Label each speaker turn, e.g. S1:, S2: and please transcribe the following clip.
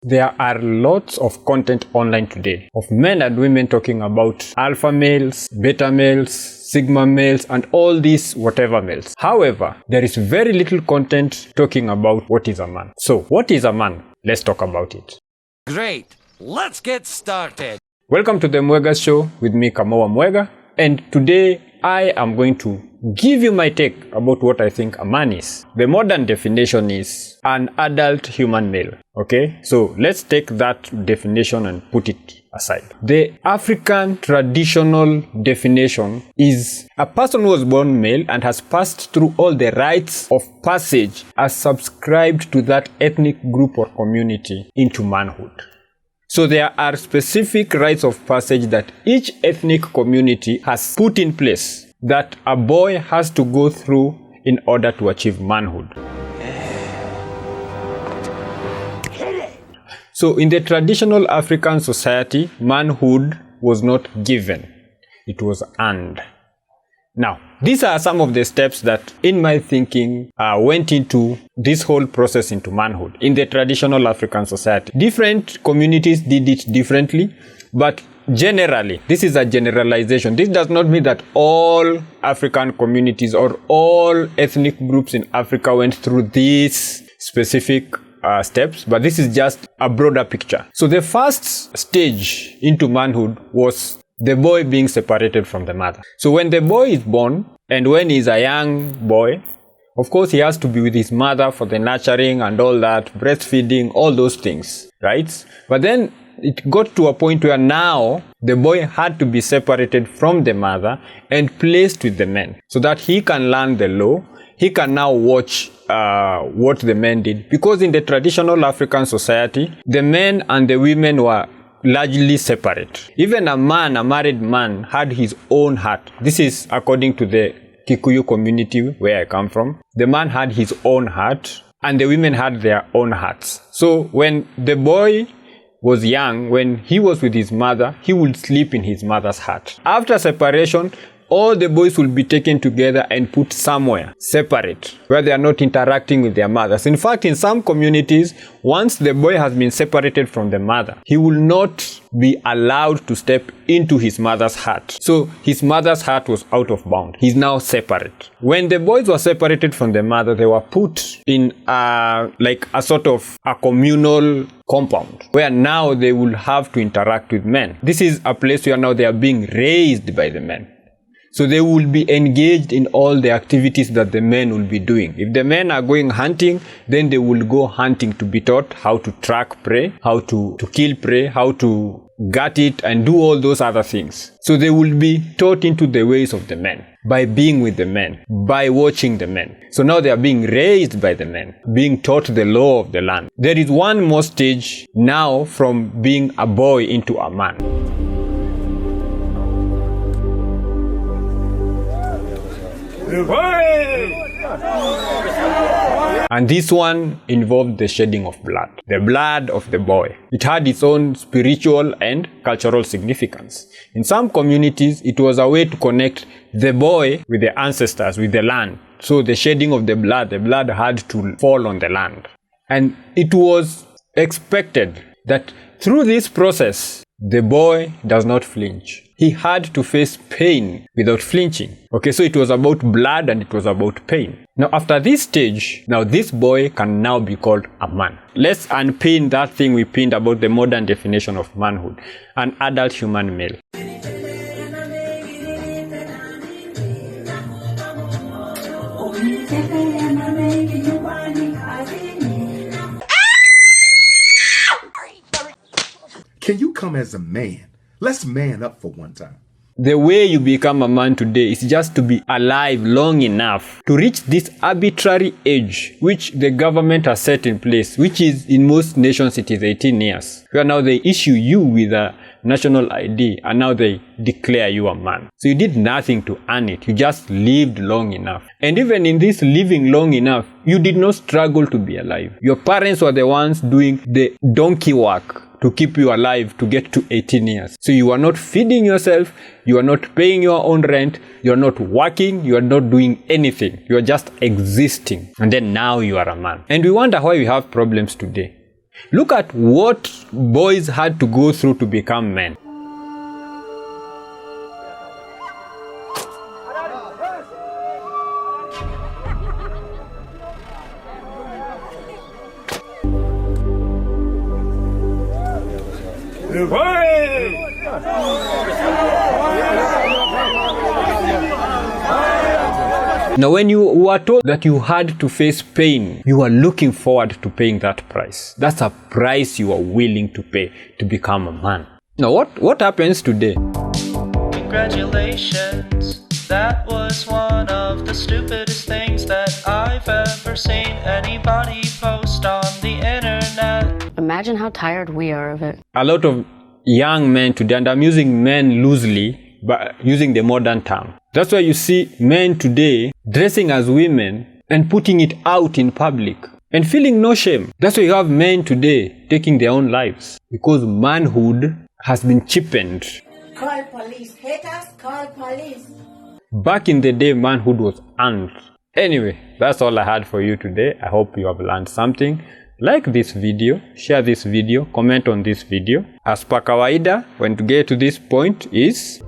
S1: There are lots of content online today of men and women talking about alpha males, beta males, sigma males, and all these whatever males. However, there is very little content talking about what is a man. So, what is a man? Let's talk about it.
S2: Great. Let's get started.
S1: Welcome to the Mwegas Show with me, Mwega, and today I am going to give you my take about what I think a man is. The modern definition is an adult human male. Okay, so let's take that definition and put it aside. The African traditional definition is a person who was born male and has passed through all the rites of passage as subscribed to that ethnic group or community into manhood. So there are specific rites of passage that each ethnic community has put in place that a boy has to go through in order to achieve manhood. So in the traditional African society, manhood was not given, it was earned. Now, these are some of the steps that, in my thinking, went into this whole process into manhood in the traditional African society. Different communities did it differently, but generally, this is a generalization. This does not mean that all African communities or all ethnic groups in Africa went through these specific steps, but this is just a broader picture. So the first stage into manhood was the boy being separated from the mother. So when the boy is born, and when he's a young boy, of course he has to be with his mother for the nurturing and all that, breastfeeding, all those things, right? But then it got to a point where now the boy had to be separated from the mother and placed with the men so that he can learn the law. He can now watch what the men did, because in the traditional African society, the men and the women were largely separate. Even a married man, had his own hut. This is according to the Kikuyu community where I come from. The man had his own hut and the women had their own huts. So when the boy was young, when he was with his mother, he would sleep in his mother's hut. After separation, all the boys will be taken together and put somewhere separate where they are not interacting with their mothers. In fact, in some communities, once the boy has been separated from the mother, he will not be allowed to step into his mother's hut. So his mother's hut was out of bound. He's now separate. When the boys were separated from the mother, they were put in a sort of a communal compound where now they will have to interact with men. This is a place where now they are being raised by the men. So they will be engaged in all the activities that the men will be doing. If the men are going hunting, then they will go hunting to be taught how to track prey, how to kill prey, how to gut it and do all those other things. So they will be taught into the ways of the men by being with the men, by watching the men. So now they are being raised by the men, being taught the law of the land. There is one more stage now from being a boy into a man. And this one involved the shedding of blood, the blood of the boy. It had its own spiritual and cultural significance. In some communities, it was a way to connect the boy with the ancestors, with the land. So the shedding of the blood had to fall on the land. And it was expected that through this process, the boy does not flinch. He had to face pain without flinching. Okay, so it was about blood and it was about pain. Now, after this stage, now this boy can now be called a man. Let's unpin that thing we pinned about the modern definition of manhood. An adult human male.
S3: Can you come as a man? Let's man up for one time.
S1: The way you become a man today is just to be alive long enough to reach this arbitrary age which the government has set in place, which is in most nations it is 18 years. Where now they issue you with a national ID and now they declare you a man. So you did nothing to earn it. You just lived long enough. And even in this living long enough, you did not struggle to be alive. Your parents were the ones doing the donkey work to keep you alive to get to 18 years. So you are not feeding yourself, you are not paying your own rent, you are not working, you are not doing anything. You are just existing. And then now you are a man. And we wonder why we have problems today. Look at what boys had to go through to become men. Now, when you were told that you had to face pain, you are looking forward to paying that price. That's a price you are willing to pay to become a man. Now, what happens today?
S4: Congratulations, that was one of the stupidest things that I've ever seen anybody post on the internet.
S5: Imagine how tired we are of it.
S1: A lot of young men today, and I'm using men loosely, but using the modern term. That's why you see men today dressing as women and putting it out in public and feeling no shame. That's why you have men today taking their own lives because manhood has been cheapened.
S6: Call police. Haters, call police.
S1: Back in the day, manhood was earned. Anyway, that's all I had for you today. I hope you have learned something. Like this video, share this video, comment on this video. As per kawaida, when to get to this point is